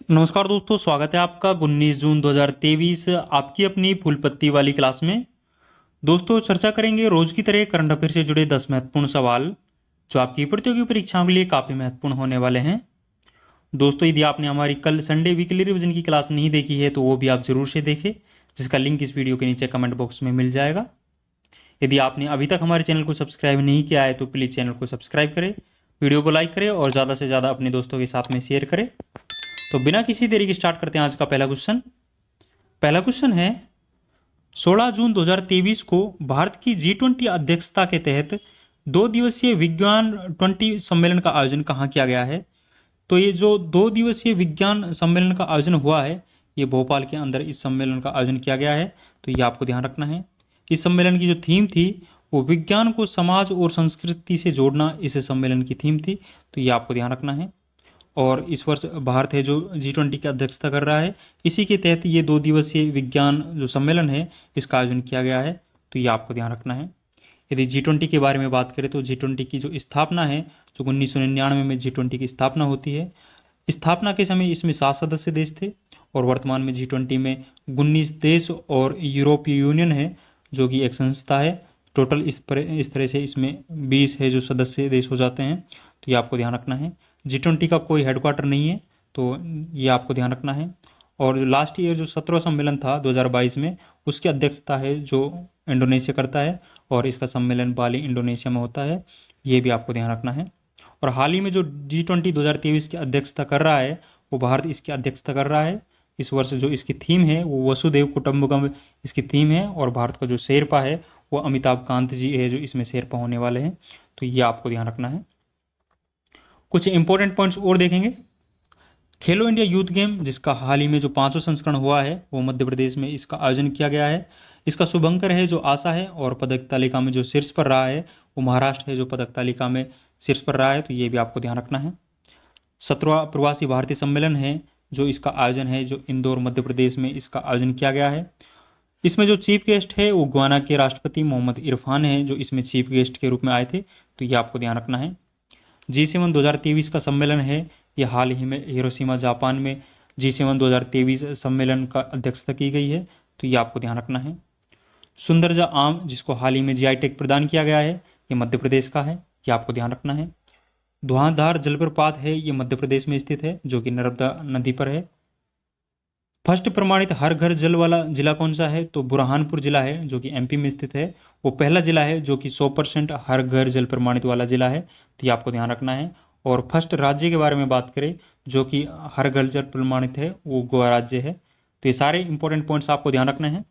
नमस्कार दोस्तों, स्वागत है आपका 19 जून 2023 आपकी अपनी फूल पत्ती वाली क्लास में। दोस्तों, चर्चा करेंगे रोज की तरह करंट अफेयर से जुड़े 10 महत्वपूर्ण सवाल जो आपकी प्रतियोगी परीक्षाओं के लिए काफ़ी महत्वपूर्ण होने वाले हैं। दोस्तों, यदि आपने हमारी कल संडे वीकली रिवीजन की क्लास नहीं देखी है तो वो भी आप जरूर से देखें, जिसका लिंक इस वीडियो के नीचे कमेंट बॉक्स में मिल जाएगा। यदि आपने अभी तक हमारे चैनल को सब्सक्राइब नहीं किया है तो प्लीज़ चैनल को सब्सक्राइब करें, वीडियो को लाइक करें और ज़्यादा से ज़्यादा अपने दोस्तों के साथ में शेयर करें। तो बिना किसी देरी के स्टार्ट करते हैं आज का पहला क्वेश्चन है 16 जून 2023 को भारत की G20 अध्यक्षता के तहत 2 दिवसीय विज्ञान 20 सम्मेलन का आयोजन कहाँ किया गया है। तो ये जो 2 दिवसीय विज्ञान सम्मेलन का आयोजन हुआ है, ये भोपाल के अंदर इस सम्मेलन का आयोजन किया गया है। तो ये आपको ध्यान रखना है। इस सम्मेलन की जो थीम थी वो विज्ञान को समाज और संस्कृति से जोड़ना, इस सम्मेलन की थीम थी। तो ये आपको ध्यान रखना है। और इस वर्ष भारत है जो G20 की अध्यक्षता कर रहा है, इसी के तहत ये 2 दिवसीय विज्ञान जो सम्मेलन है इसका आयोजन किया गया है। तो ये आपको ध्यान रखना है। यदि G20 के बारे में बात करें तो G20 की जो स्थापना है, जो 1999 में G20 की स्थापना होती है, स्थापना के समय इसमें 7 सदस्य देश थे और वर्तमान में G20 में 19 देश और यूरोपीय यूनियन है जो कि एक संस्था है। टोटल इस तरह से इसमें 20 है जो सदस्य देश हो जाते हैं। तो ये आपको ध्यान रखना है। G20 का कोई हेडक्वार्टर नहीं है, तो ये आपको ध्यान रखना है। और लास्ट ईयर जो 17वां सम्मेलन था 2022 में, उसकी अध्यक्षता है जो इंडोनेशिया करता है और इसका सम्मेलन बाली इंडोनेशिया में होता है। ये भी आपको ध्यान रखना है। और हाल ही में जो G20 2023 की अध्यक्षता कर रहा है वो भारत इसकी अध्यक्षता कर रहा है। इस वर्ष जो इसकी थीम है वो वसुधैव कुटुंबकम इसकी थीम है और भारत का जो शेरपा है वो अमिताभ कांत जी है जो इसमें शेरपा होने वाले हैं। तो ये आपको ध्यान रखना है। कुछ इंपॉर्टेंट पॉइंट्स और देखेंगे। खेलो इंडिया यूथ गेम, जिसका हाल ही में जो 5वां संस्करण हुआ है वो मध्य प्रदेश में इसका आयोजन किया गया है। इसका शुभंकर है जो आशा है और पदक तालिका में जो शीर्ष पर रहा है वो महाराष्ट्र है जो पदक तालिका में शीर्ष पर रहा है। तो ये भी आपको ध्यान रखना है। 17वां प्रवासी भारतीय सम्मेलन है जो इसका आयोजन है जो इंदौर मध्य प्रदेश में इसका आयोजन किया गया है। इसमें जो चीफ गेस्ट है वो गुयाना के राष्ट्रपति मोहम्मद इरफान है जो इसमें चीफ गेस्ट के रूप में आए थे। तो ये आपको ध्यान रखना है। G7 2023 का सम्मेलन है, ये हाल ही में हिरोशिमा जापान में G7 2023 सम्मेलन का अध्यक्षता की गई है। तो ये आपको ध्यान रखना है। सुंदरजा आम, जिसको हाल ही में GI टैग प्रदान किया गया है, ये मध्य प्रदेश का है। ये आपको ध्यान रखना है। धुआंधार जलप्रपात है, ये मध्य प्रदेश में स्थित है जो कि नर्मदा नदी पर है। फर्स्ट प्रमाणित हर घर जल वाला जिला कौन सा है, तो बुरहानपुर जिला है जो कि MP में स्थित है। वो पहला जिला है जो कि 100% हर घर जल प्रमाणित वाला जिला है। तो ये आपको ध्यान रखना है। और फर्स्ट राज्य के बारे में बात करें जो कि हर घर जल प्रमाणित है, वो गोवा राज्य है। तो ये सारे इंपॉर्टेंट पॉइंट्स आपको ध्यान रखने हैं।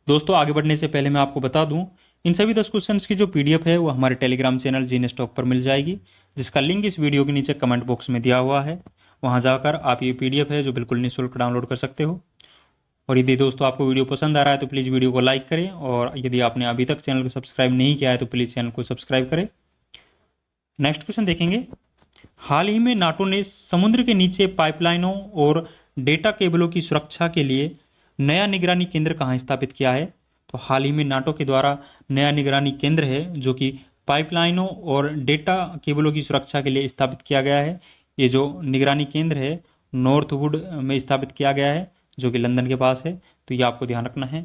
दोस्तों, आगे बढ़ने से पहले मैं आपको बता दूं, इन सभी 10 क्वेश्चंस की जो PDF है वो हमारे टेलीग्राम चैनल जीने स्टॉक पर मिल जाएगी, जिसका लिंक इस वीडियो के नीचे कमेंट बॉक्स में दिया हुआ है। वहां जाकर आप ये PDF है जो बिल्कुल निःशुल्क डाउनलोड कर सकते हो। और यदि दोस्तों आपको वीडियो पसंद आ रहा है तो प्लीज़ वीडियो को लाइक करें, और यदि आपने अभी तक चैनल को सब्सक्राइब नहीं किया है तो प्लीज़ चैनल को सब्सक्राइब करें। नेक्स्ट क्वेश्चन देखेंगे। हाल ही में नाटो ने समुद्र के नीचे पाइपलाइनों और डेटा केबलों की सुरक्षा के लिए नया निगरानी केंद्र कहाँ स्थापित किया है। तो हाल ही में नाटो के द्वारा नया निगरानी केंद्र है जो कि पाइपलाइनों और डेटा केबलों की सुरक्षा के लिए स्थापित किया गया है। ये जो निगरानी केंद्र है नॉर्थवुड में स्थापित किया गया है जो कि लंदन के पास है। तो ये आपको ध्यान रखना है।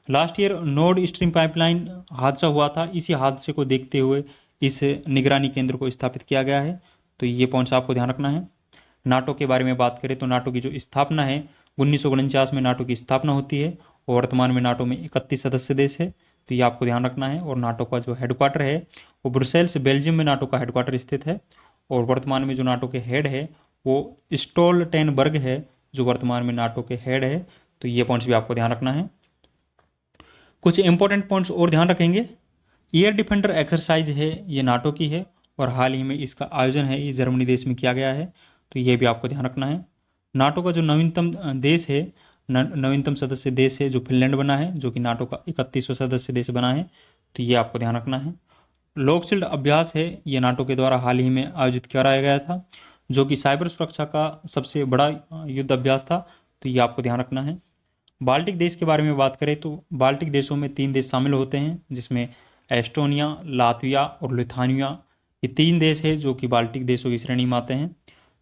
Last year Nord stream pipeline हादसा हुआ था, इसी हादसे को देखते हुए इस निगरानी केंद्र को स्थापित किया गया है। तो ये पॉइंट्स आपको ध्यान रखना है। नाटो के बारे में बात करें तो नाटो की जो स्थापना है 1949 में नाटो की स्थापना होती है और वर्तमान में नाटो में 31 सदस्य देश है। तो ये आपको ध्यान रखना है। और नाटो का जो हेडक्वार्टर है वो ब्रुसेल्स बेल्जियम में नाटो का हेडक्वार्टर स्थित है। और वर्तमान में जो नाटो के हेड है वो स्टोल्टेनबर्ग है जो वर्तमान में नाटो के हेड है। तो ये पॉइंट्स भी आपको ध्यान रखना है। कुछ इंपॉर्टेंट पॉइंट्स और ध्यान रखेंगे। एयर डिफेंडर एक्सरसाइज है, ये नाटो की है और हाल ही में इसका आयोजन है ये जर्मनी देश में किया गया है। तो ये भी आपको ध्यान रखना है। नाटो का जो नवीनतम देश है, नवीनतम सदस्य देश है जो फिनलैंड बना है जो कि नाटो का 31वां सदस्य देश बना है। तो ये आपको ध्यान रखना है। लोकशील्ड अभ्यास है, ये नाटो के द्वारा हाल ही में आयोजित कराया गया था जो कि साइबर सुरक्षा का सबसे बड़ा युद्ध अभ्यास था। तो ये आपको ध्यान रखना है। बाल्टिक देश के बारे में बात करें तो बाल्टिक देशों में 3 देश शामिल होते हैं जिसमें एस्टोनिया, लातविया और लिथुआनिया, ये 3 देश है जो कि बाल्टिक देशों की श्रेणी में आते हैं।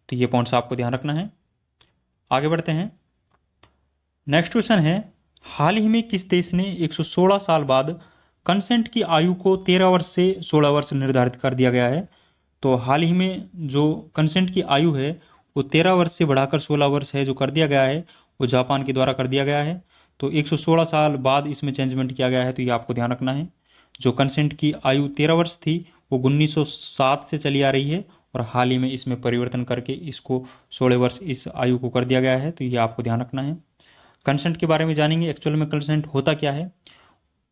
तो ये पॉइंट्स आपको ध्यान रखना है। आगे बढ़ते हैं। नेक्स्ट क्वेश्चन है, हाल ही में किस देश ने 116 साल बाद कंसेंट की आयु को 13 वर्ष से 16 वर्ष निर्धारित कर दिया गया है? तो हाल ही में जो कंसेंट की आयु है वो 13 वर्ष से बढ़ाकर 16 वर्ष है जो कर दिया गया है, वो जापान के द्वारा कर दिया गया है। तो 116 साल बाद इसमें चेंजमेंट किया गया है, तो ये आपको ध्यान रखना है। जो कंसेंट की आयु 13 वर्ष थी वो 1907 से चली आ रही है, और हाल ही में इसमें परिवर्तन करके इसको 16 वर्ष इस आयु को कर दिया गया है, तो ये आपको ध्यान रखना है। कंसेंट के बारे में जानेंगे, एक्चुअल में कंसेंट होता क्या है।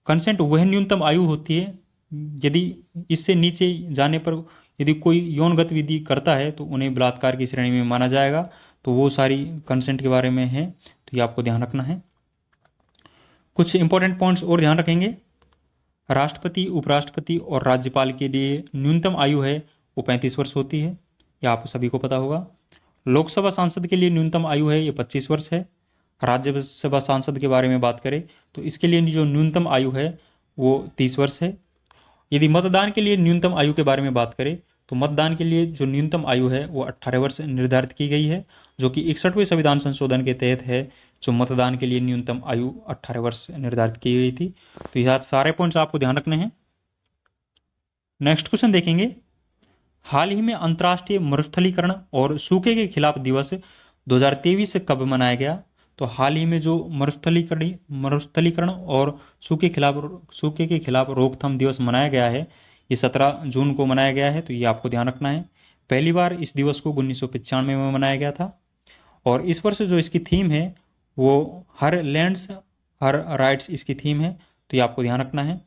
कंसेंट वह न्यूनतम आयु होती है यदि इससे नीचे जाने पर यदि कोई यौन गतिविधि करता है तो उन्हें बलात्कार की श्रेणी में माना जाएगा। तो वो सारी कंसेंट के बारे में है, तो ये आपको ध्यान रखना है। कुछ इंपॉर्टेंट पॉइंट्स और ध्यान रखेंगे। राष्ट्रपति, उपराष्ट्रपति और राज्यपाल के लिए न्यूनतम आयु है वो 35 वर्ष होती है, यह आप सभी को पता होगा। लोकसभा सांसद के लिए न्यूनतम आयु है ये 25 वर्ष है। राज्यसभा सांसद के बारे में बात करें तो इसके लिए जो न्यूनतम आयु है वो 30 वर्ष है। यदि मतदान के लिए न्यूनतम आयु के बारे में बात करें तो मतदान के लिए जो न्यूनतम आयु है वो 18 वर्ष निर्धारित की गई है, जो कि 61वें संविधान संशोधन के तहत है। जो मतदान के लिए न्यूनतम आयु 18 वर्ष निर्धारित की गई थी। तो यह सारे पॉइंट्स आपको ध्यान रखने हैं। नेक्स्ट क्वेश्चन देखेंगे, हाल ही में अंतर्राष्ट्रीय मरुस्थलीकरण और सूखे के खिलाफ दिवस 2023 कब मनाया गया? तो हाल ही में जो मरुस्थलीकरण और सूखे के खिलाफ रोकथाम दिवस मनाया गया है ये 17 जून को मनाया गया है, तो ये आपको ध्यान रखना है। पहली बार इस दिवस को 1995 में मनाया गया था, और इस वर्ष जो इसकी थीम है वो हर लैंड्स हर राइट्स इसकी थीम है, तो ये आपको ध्यान रखना है।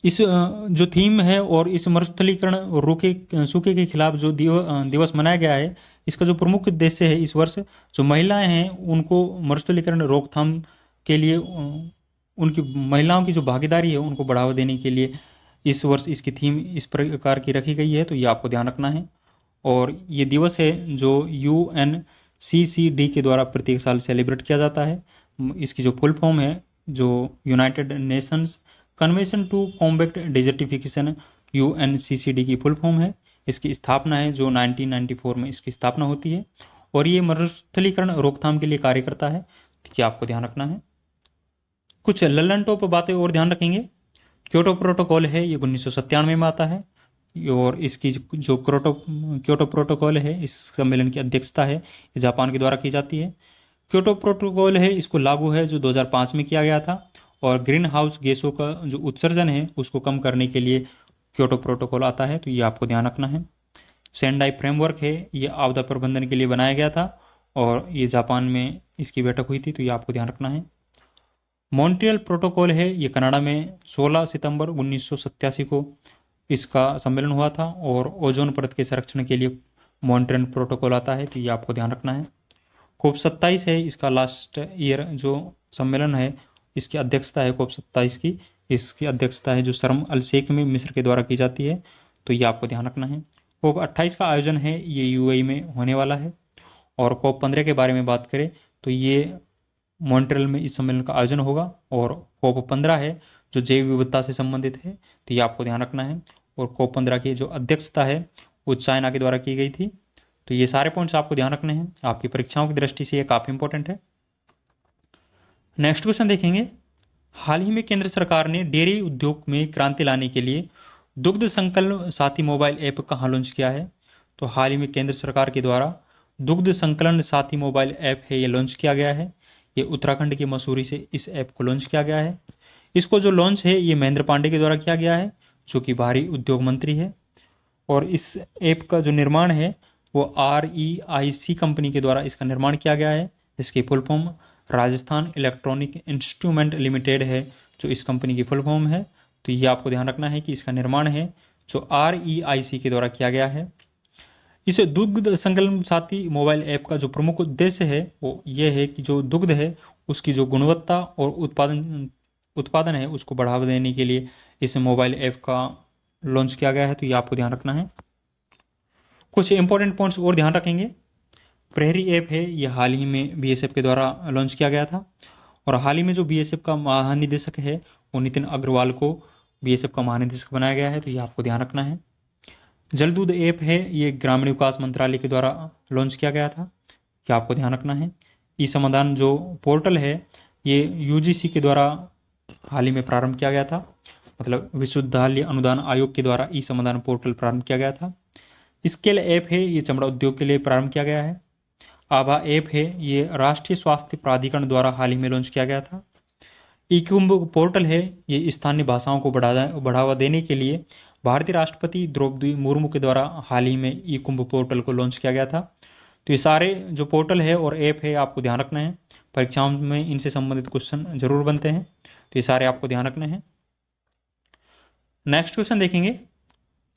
इस जो थीम है और इस मरुस्थलीकरण सूखे के खिलाफ जो दिवस मनाया गया है, इसका जो प्रमुख उद्देश्य है इस वर्ष जो महिलाएं हैं उनको मरुस्थलीकरण रोकथाम के लिए उनकी महिलाओं की जो भागीदारी है उनको बढ़ावा देने के लिए इस वर्ष इसकी थीम इस प्रकार की रखी गई है, तो ये आपको ध्यान रखना है। और ये दिवस है जो UNCCD के द्वारा प्रत्येक साल सेलिब्रेट किया जाता है। इसकी जो फुल फॉर्म है जो United Nations Convention to Combat Desertification UNCCD की फुल फॉर्म है। इसकी स्थापना है जो 1994 में इसकी स्थापना होती है, और ये मरुस्थलीकरण रोकथाम के लिए कार्य करता है, तो ये आपको ध्यान रखना है। कुछ लल्लन टॉप बातें और ध्यान रखेंगे। क्योटो प्रोटोकॉल है ये 1997 में आता है, और इसकी जो क्योटो प्रोटोकॉल है इस सम्मेलन की अध्यक्षता है ये जापान के द्वारा की जाती है। क्योटो प्रोटोकॉल है इसको लागू है जो 2005 में किया गया था, और ग्रीन हाउस गैसों का जो उत्सर्जन है उसको कम करने के लिए क्योटो प्रोटोकॉल आता है, तो ये आपको ध्यान रखना है। सेंडाई फ्रेमवर्क है ये आपदा प्रबंधन के लिए बनाया गया था, और ये जापान में इसकी बैठक हुई थी, तो ये आपको ध्यान रखना है। मॉन्ट्रियल प्रोटोकॉल है ये कनाडा में 16 सितंबर 1987 को इसका सम्मेलन हुआ था, और ओजोन परत के संरक्षण के लिए मॉन्ट्रियल प्रोटोकॉल आता है, तो ये आपको ध्यान रखना है। कोप 27 है इसका लास्ट ईयर जो सम्मेलन है इसकी अध्यक्षता है कोप 27 की, इसकी अध्यक्षता है जो शर्म अल शेख में मिस्र के द्वारा की जाती है, तो ये आपको ध्यान रखना है। कोप 28 का आयोजन है ये UAE में होने वाला है। और कोप 15 के बारे में बात करें तो ये मॉन्ट्रियल में इस सम्मेलन का आयोजन होगा, और कोप 15 है जो जैव विविधता से संबंधित है, तो ये आपको ध्यान रखना है। और कोप 15 की जो अध्यक्षता है वो चाइना के द्वारा की गई थी, तो ये सारे पॉइंट्स आपको ध्यान रखने हैं, आपकी परीक्षाओं की दृष्टि से ये काफ़ी इंपॉर्टेंट है। नेक्स्ट क्वेश्चन देखेंगे, हाल ही में केंद्र सरकार ने डेयरी उद्योग में क्रांति लाने के लिए दुग्ध संकलन साथी मोबाइल ऐप कहाँ लॉन्च किया है? तो हाल ही में केंद्र सरकार के द्वारा दुग्ध संकलन साथी मोबाइल ऐप है ये लॉन्च किया गया है। ये उत्तराखंड की मसूरी से इस ऐप को लॉन्च किया गया है। इसको जो लॉन्च है ये महेंद्र पांडे के द्वारा किया गया है जो कि भारी उद्योग मंत्री है, और इस ऐप का जो निर्माण है वो REIC कंपनी के द्वारा इसका निर्माण किया गया है। इसकी full form Rajasthan electronic instrument limited है जो इस कंपनी की फुल फॉर्म है, तो ये आपको ध्यान रखना है कि इसका निर्माण है जो REIC के द्वारा किया गया है। इस दुग्ध संकलन साथी मोबाइल ऐप का जो प्रमुख उद्देश्य है वो ये है कि जो दुग्ध है उसकी जो गुणवत्ता और उत्पादन है उसको बढ़ावा देने के लिए इस मोबाइल ऐप का लॉन्च किया गया है, तो ये आपको ध्यान रखना है। कुछ इंपॉर्टेंट पॉइंट्स और ध्यान रखेंगे। प्रहरी ऐप है ये हाल ही में BSF के द्वारा लॉन्च किया गया था, और हाल ही में जो BSF का महानिदेशक है वो नितिन अग्रवाल को BSF का महानिदेशक बनाया गया है, तो ये आपको ध्यान रखना है। जल दूध ऐप है ये ग्रामीण विकास मंत्रालय के द्वारा लॉन्च किया गया था। ये आपको ध्यान रखना है। ई समाधान जो पोर्टल है ये यूजीसी के द्वारा हाल ही में प्रारंभ किया गया था, मतलब विश्वविद्यालय अनुदान आयोग के द्वारा ई समाधान पोर्टल प्रारंभ किया गया था। स्केल ऐप है, ये चमड़ा उद्योग के लिए प्रारंभ किया गया है। आभा ऐप है, ये राष्ट्रीय स्वास्थ्य प्राधिकरण द्वारा हाल ही में लॉन्च किया गया था। ई कुंभ पोर्टल है, ये स्थानीय भाषाओं को बढ़ावा देने के लिए भारतीय राष्ट्रपति द्रौपदी मुर्मू के द्वारा हाल ही में ई कुंभ पोर्टल को लॉन्च किया गया था। तो ये सारे जो पोर्टल है और ऐप है आपको ध्यान रखना है, परीक्षाओं में इनसे संबंधित क्वेश्चन जरूर बनते हैं, तो ये सारे आपको ध्यान रखने हैं। नेक्स्ट क्वेश्चन देखेंगे,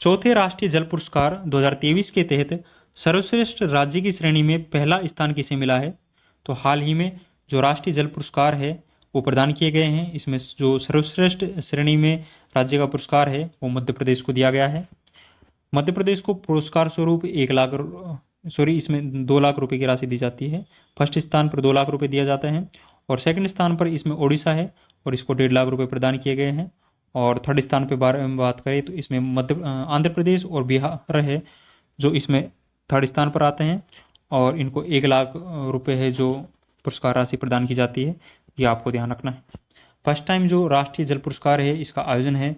चौथे राष्ट्रीय जल पुरस्कार 2023 के तहत सर्वश्रेष्ठ राज्य की श्रेणी में पहला स्थान किसे मिला है? तो हाल ही में जो राष्ट्रीय जल पुरस्कार है वो प्रदान किए गए हैं। इसमें जो सर्वश्रेष्ठ श्रेणी में राज्य का पुरस्कार है वो मध्य प्रदेश को दिया गया है। मध्य प्रदेश को पुरस्कार स्वरूप 1 लाख इसमें 2 लाख रुपए की राशि दी जाती है। फर्स्ट स्थान पर 2 लाख रुपए दिया जाते हैं और सेकंड स्थान पर इसमें ओडिशा है और इसको 1.5 लाख रुपए प्रदान किए गए हैं। और थर्ड स्थान पे बारे में बात करें तो इसमें आंध्र प्रदेश और बिहार है जो इसमें थर्ड स्थान पर आते हैं और इनको 1 लाख रुपए है जो पुरस्कार राशि प्रदान की जाती है, ये आपको ध्यान रखना है। फर्स्ट टाइम जो राष्ट्रीय जल पुरस्कार है इसका आयोजन है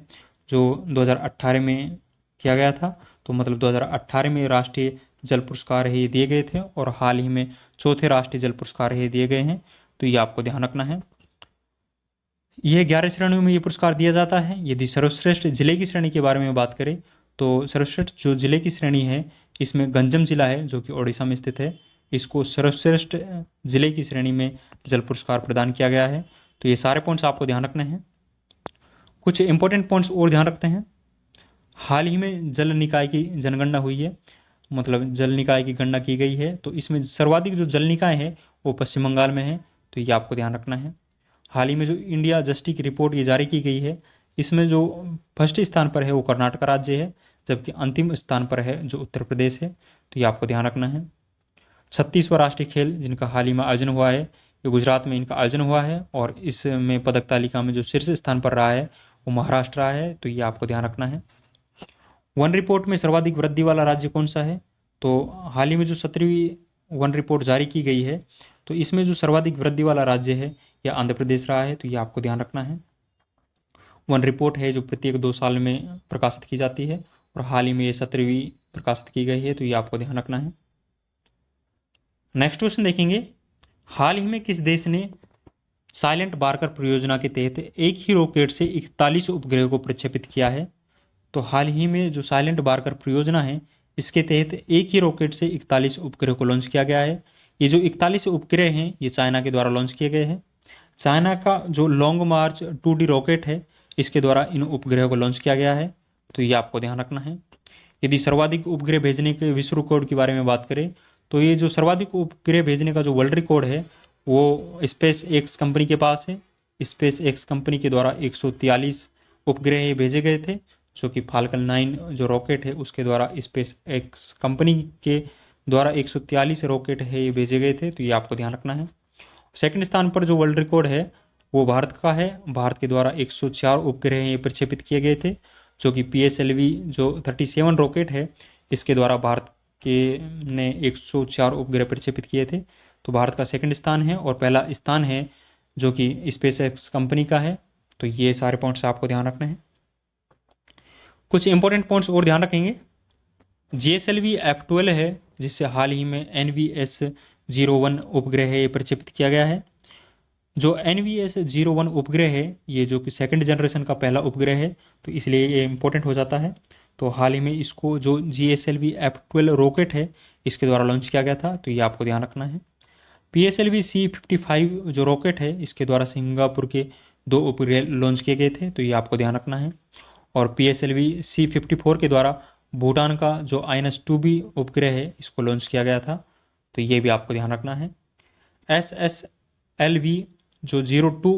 जो 2018 में किया गया था, तो मतलब 2018 में राष्ट्रीय जल पुरस्कार है ये दिए गए थे और हाल ही में चौथे राष्ट्रीय जल पुरस्कार है दिए गए हैं, तो ये आपको ध्यान रखना है। यह 11 श्रेणियों में ये पुरस्कार दिया जाता है। यदि सर्वश्रेष्ठ जिले की श्रेणी के बारे में बात करें तो सर्वश्रेष्ठ जो जिले की श्रेणी है इसमें गंजम जिला है जो कि ओडिशा में स्थित है, इसको सर्वश्रेष्ठ जिले की श्रेणी में जल पुरस्कार प्रदान किया गया है। तो ये सारे पॉइंट्स आपको ध्यान रखने हैं। कुछ इंपॉर्टेंट पॉइंट्स और ध्यान रखते हैं। हाल ही में जल निकाय की जनगणना हुई है, मतलब जल निकाय की गणना की गई है, तो इसमें सर्वाधिक जो जल निकाय है वो पश्चिम बंगाल में है, तो ये आपको ध्यान रखना है। हाल ही में जो इंडिया जस्टिस की रिपोर्ट ये जारी की गई है इसमें जो फर्स्ट स्थान पर है वो कर्नाटक राज्य है, जबकि अंतिम स्थान पर है जो उत्तर प्रदेश है, तो ये आपको ध्यान रखना है। 36वां राष्ट्रीय खेल जिनका हाल ही में आयोजन हुआ है ये गुजरात में इनका आयोजन हुआ है और इसमें पदक तालिका में जो शीर्ष स्थान पर रहा है वो महाराष्ट्र रहा है, तो ये आपको ध्यान रखना है। वन रिपोर्ट में सर्वाधिक वृद्धि वाला राज्य कौन सा है? तो हाल ही में जो 17वीं वन रिपोर्ट जारी की गई है तो इसमें जो सर्वाधिक वृद्धि वाला राज्य है यह आंध्र प्रदेश रहा है, तो ये आपको ध्यान रखना है। वन रिपोर्ट है जो प्रत्येक 2 साल में प्रकाशित की जाती है और हाल ही में ये 17वीं प्रकाशित की गई है, तो ये आपको ध्यान रखना है। नेक्स्ट क्वेश्चन देखेंगे, हाल ही में किस देश ने साइलेंट बारकर परियोजना के तहत एक ही रॉकेट से 41 उपग्रह को प्रक्षेपित किया है? तो हाल ही में जो साइलेंट बारकर परियोजना है इसके तहत एक ही रॉकेट से 41 उपग्रह को लॉन्च किया गया है। ये जो 41 उपग्रह हैं ये चाइना के द्वारा लॉन्च किए गए हैं। चाइना का जो लॉन्ग मार्च 2D रॉकेट है इसके द्वारा इन उपग्रह को लॉन्च किया गया है, तो ये आपको ध्यान रखना है। यदि सर्वाधिक उपग्रह भेजने के विश्व रिकॉर्ड के बारे में बात करें तो ये जो सर्वाधिक उपग्रह भेजने का जो वर्ल्ड रिकॉर्ड है वो स्पेस एक्स कंपनी के पास है। स्पेस एक्स कंपनी के द्वारा 143 उपग्रह भेजे गए थे, जो कि फाल्कन 9 जो रॉकेट है उसके द्वारा स्पेस एक्स कंपनी के द्वारा 143 रॉकेट है ये भेजे गए थे, तो ये आपको ध्यान रखना है। सेकंड स्थान पर जो वर्ल्ड रिकॉर्ड है वो भारत का है। भारत के द्वारा 104 उपग्रह ये प्रक्षेपित किए गए थे, जो कि PSLV जो 37 रॉकेट है इसके द्वारा भारत के ने 104 उपग्रह प्रक्षेपित किए थे। तो भारत का सेकंड स्थान है और पहला स्थान है जो कि स्पेस एक्स कंपनी का है, तो ये सारे पॉइंट्स आपको ध्यान रखने हैं। कुछ इंपॉर्टेंट पॉइंट्स और ध्यान रखेंगे। GSLV F12 है जिससे हाल ही में NVS-01 उपग्रह है ये प्रक्षेपित किया गया है। जो NVS-01 उपग्रह है ये जो कि सेकंड जनरेशन का पहला उपग्रह है, तो इसलिए ये इंपॉर्टेंट हो जाता है। तो हाल ही में इसको जो GSLV F12 रॉकेट है इसके द्वारा लॉन्च किया गया था, तो ये आपको ध्यान रखना है। PSLV C-55 जो रॉकेट है इसके द्वारा सिंगापुर के 2 उपग्रह लॉन्च किए गए थे, तो ये आपको ध्यान रखना है। और PSLV C-54 के द्वारा भूटान का जो INS-2B उपग्रह है इसको लॉन्च किया गया था, तो ये भी आपको ध्यान रखना है। SSLV जो 02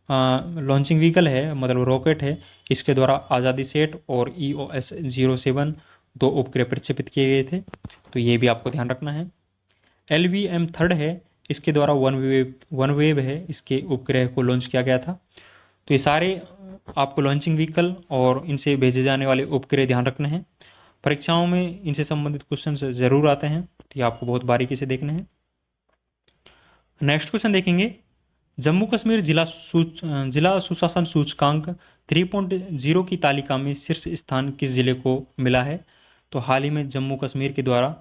लॉन्चिंग व्हीकल है मतलब रॉकेट है इसके द्वारा आज़ादी सेट और EOS-07 2 उपग्रह प्रक्षेपित किए गए थे, तो ये भी आपको ध्यान रखना है। LVM-3 है इसके द्वारा वन वेव है इसके उपग्रह को लॉन्च किया गया था। तो ये सारे आपको लॉन्चिंग व्हीकल और इनसे भेजे जाने वाले उपग्रह ध्यान रखने हैं। परीक्षाओं में इनसे संबंधित क्वेश्चन ज़रूर आते हैं, तो ये आपको बहुत बारीकी से देखने हैं। नेक्स्ट क्वेश्चन देखेंगे, जम्मू कश्मीर जिला सुशासन सूचकांक 3.0 की तालिका में शीर्ष स्थान किस जिले को मिला है? तो हाल ही में जम्मू कश्मीर के द्वारा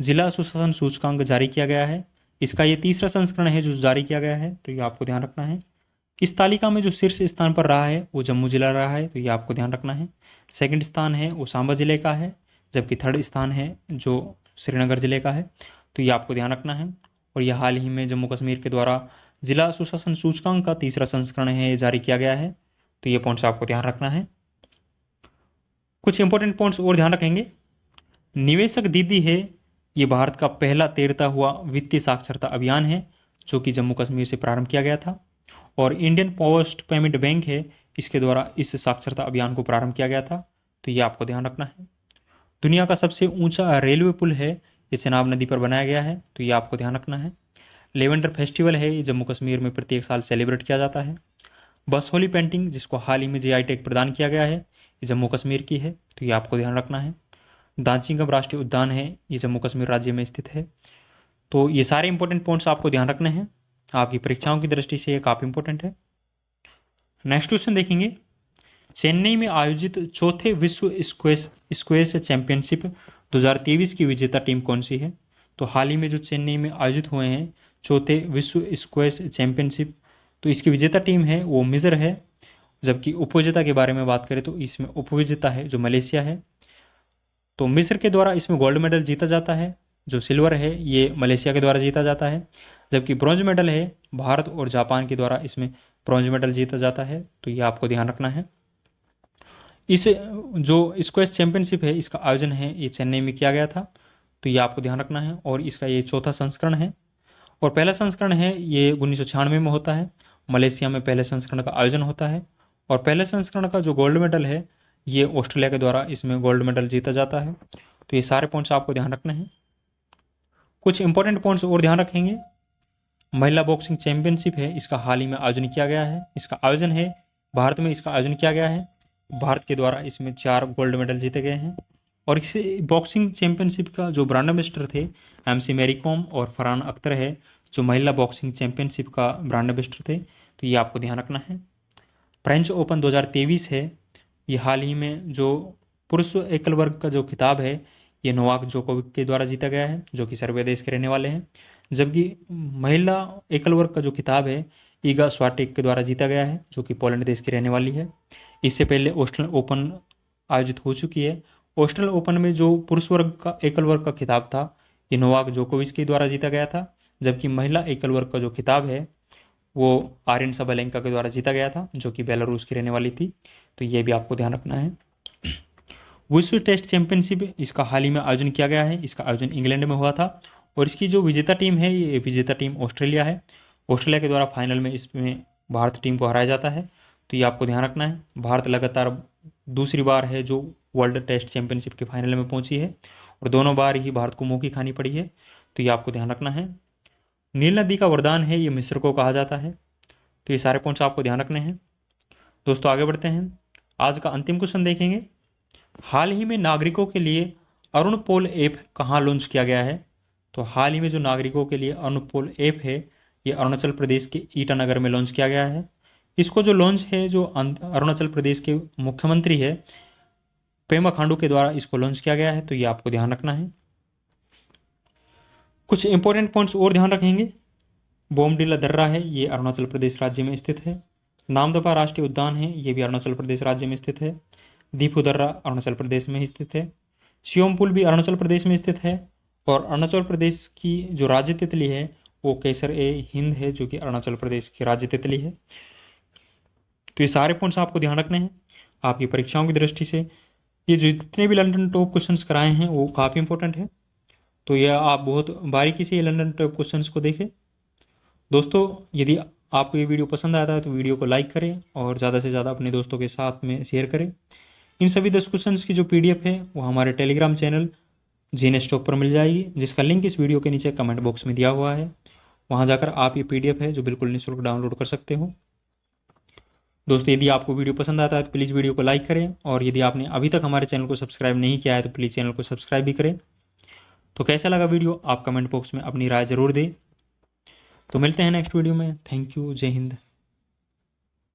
जिला सुशासन सूचकांक जारी किया गया है। इसका ये तीसरा संस्करण है जो जारी किया गया है, तो ये आपको ध्यान रखना है। इस तालिका में जो शीर्ष स्थान पर रहा है वो जम्मू जिला रहा है, तो ये आपको ध्यान रखना है। सेकंड स्थान है वो सांबा जिले का है, जबकि थर्ड स्थान है जो श्रीनगर जिले का है, तो ये आपको ध्यान रखना है। और यह हाल ही में जम्मू कश्मीर के द्वारा जिला सुशासन सूचकांक का तीसरा संस्करण है ये जारी किया गया है, तो ये पॉइंट्स आपको ध्यान रखना है। कुछ इंपॉर्टेंट पॉइंट्स और ध्यान रखेंगे। निवेशक दीदी है ये भारत का पहला तैरता हुआ वित्तीय साक्षरता अभियान है जो कि जम्मू कश्मीर से प्रारंभ किया गया था। और इंडियन पोस्ट पेमेंट बैंक है, इसके द्वारा इस साक्षरता अभियान को प्रारंभ किया गया था, तो ये आपको ध्यान रखना है। दुनिया का सबसे ऊंचा रेलवे पुल है ये चेनाब नदी पर बनाया गया है, तो ये आपको ध्यान रखना है। लेवेंडर फेस्टिवल है ये जम्मू कश्मीर में प्रत्येक साल सेलिब्रेट किया जाता है। बसहोली पेंटिंग जिसको हाल ही में जीआई टैग प्रदान किया गया है ये जम्मू कश्मीर की है, तो ये आपको ध्यान रखना है। दांचीगम राष्ट्रीय उद्यान है ये जम्मू कश्मीर राज्य में स्थित है। तो ये सारे इंपॉर्टेंट पॉइंट्स आपको ध्यान रखने हैं, आपकी परीक्षाओं की दृष्टि से ये काफ़ी इंपॉर्टेंट है। नेक्स्ट क्वेश्चन देखेंगे, चेन्नई में आयोजित चौथे विश्व स्क्वैश चैंपियनशिप 2023 की विजेता टीम कौन सी है? तो हाल ही में जो चेन्नई में आयोजित हुए हैं चौथे विश्व स्क्वैश चैंपियनशिप, तो इसकी विजेता टीम है वो मिस्र है, जबकि उपविजेता के बारे में बात करें तो इसमें उपविजेता है जो मलेशिया है। तो मिस्र के द्वारा इसमें गोल्ड मेडल जीता जाता है, जो सिल्वर है ये मलेशिया के द्वारा जीता जाता है, जबकि ब्रॉन्ज मेडल है भारत और जापान के द्वारा इसमें ब्रॉन्ज मेडल जीता जाता है, तो ये आपको ध्यान रखना है। इस जो स्क्वैश चैंपियनशिप है इसका आयोजन है ये चेन्नई में किया गया था, तो ये आपको ध्यान रखना है। और इसका ये चौथा संस्करण है, और पहला संस्करण है ये 1996 में होता है, मलेशिया में पहले संस्करण का आयोजन होता है। और पहले संस्करण का जो गोल्ड मेडल है ये ऑस्ट्रेलिया के द्वारा इसमें गोल्ड मेडल जीता जाता है, तो ये सारे पॉइंट्स आपको ध्यान रखने हैं। कुछ इंपॉर्टेंट पॉइंट्स और ध्यान रखेंगे। महिला बॉक्सिंग चैंपियनशिप है इसका हाल ही में आयोजन किया गया है, इसका आयोजन है भारत में, इसका आयोजन किया गया है। भारत के द्वारा इसमें 4 गोल्ड मेडल जीते गए हैं। और इस बॉक्सिंग चैंपियनशिप का जो ब्रांड एम्बेसडर थे एमसी मैरी कॉम और फरहान अख्तर है जो महिला बॉक्सिंग चैंपियनशिप का ब्रांड एम्बेसडर थे, तो ये आपको ध्यान रखना है। फ्रेंच ओपन 2023 है ये हाल ही में जो पुरुष एकल वर्ग का जो खिताब है ये नोवाक जोकोविक के द्वारा जीता गया है जो कि सर्बिया देश के रहने वाले हैं, जबकि महिला एकल वर्ग का जो खिताब है ईगा स्वाटेक के द्वारा जीता गया है जो कि पोलैंड देश की रहने वाली है। इससे पहले ऑस्ट्रेलियन ओपन आयोजित हो चुकी है। ऑस्ट्रेलियन ओपन में जो पुरुष वर्ग का एकल वर्ग का खिताब था ये नोवाक जोकोविच के द्वारा जीता गया था, जबकि महिला एकल वर्ग का जो खिताब है वो आर्यन सबलेंका के द्वारा जीता गया था जो कि बेलारूस की रहने वाली थी, तो ये भी आपको ध्यान रखना है। विश्व टेस्ट चैंपियनशिप इसका हाल ही में आयोजन किया गया है, इसका आयोजन इंग्लैंड में हुआ था। और इसकी जो विजेता टीम है ये विजेता टीम ऑस्ट्रेलिया है, ऑस्ट्रेलिया के द्वारा फाइनल में इसमें भारत टीम को हराया जाता है, तो ये आपको ध्यान रखना है। भारत लगातार दूसरी बार है जो वर्ल्ड टेस्ट चैंपियनशिप के फाइनल में पहुंची है और दोनों बार ही भारत को मुँह की खानी पड़ी है, तो ये आपको ध्यान रखना है। नील नदी का वरदान है ये मिस्र को कहा जाता है, तो ये सारे पॉइंट्स आपको ध्यान रखने हैं। दोस्तों आगे बढ़ते हैं, आज का अंतिम क्वेश्चन देखेंगे। हाल ही में नागरिकों के लिए अरुण पोल ऐप कहाँ लॉन्च किया गया है? तो हाल ही में जो नागरिकों के लिए अरुण पोल ऐप है ये अरुणाचल प्रदेश के ईटानगर में लॉन्च किया गया है। इसको जो लॉन्च है जो अरुणाचल प्रदेश के मुख्यमंत्री है पेमा खांडू के द्वारा इसको लॉन्च किया गया है, तो ये आपको ध्यान रखना है। कुछ इंपॉर्टेंट पॉइंट्स और ध्यान रखेंगे। बोमडिला दर्रा है ये अरुणाचल प्रदेश राज्य में स्थित है। नामदफा राष्ट्रीय उद्यान है ये भी अरुणाचल प्रदेश राज्य में स्थित है। दीपू दर्रा अरुणाचल प्रदेश में स्थित है। शियोम पुल भी अरुणाचल प्रदेश में स्थित है। और अरुणाचल प्रदेश की जो राज्य तितली है वो केसर ए हिंद है जो कि अरुणाचल प्रदेश की राज्य तितली है। तो ये सारे पॉइंट्स आपको ध्यान रखने हैं आपकी परीक्षाओं की दृष्टि से। ये जो जितने भी लंदन टॉप क्वेश्चंस कराए हैं वो काफ़ी इंपॉर्टेंट है, तो यह आप बहुत बारीकी से ये लंदन टॉप क्वेश्चंस को देखें। दोस्तों यदि आपको ये वीडियो पसंद आता है तो वीडियो को लाइक करें और ज़्यादा से ज़्यादा अपने दोस्तों के साथ में शेयर करें। इन सभी 10 क्वेश्चंस की जो PDF है वो हमारे टेलीग्राम चैनल जीएनएस टॉप पर मिल जाएगी, जिसका लिंक इस वीडियो के नीचे कमेंट बॉक्स में दिया हुआ है। वहाँ जाकर आप ये PDF है जो बिल्कुल निःशुल्क डाउनलोड कर सकते हो। दोस्तों यदि आपको वीडियो पसंद आता है तो प्लीज़ वीडियो को लाइक करें, और यदि आपने अभी तक हमारे चैनल को सब्सक्राइब नहीं किया है तो प्लीज़ चैनल को सब्सक्राइब भी करें। तो कैसा लगा वीडियो आप कमेंट बॉक्स में अपनी राय ज़रूर दें। तो मिलते हैं नेक्स्ट वीडियो में। थैंक यू, जय हिंद।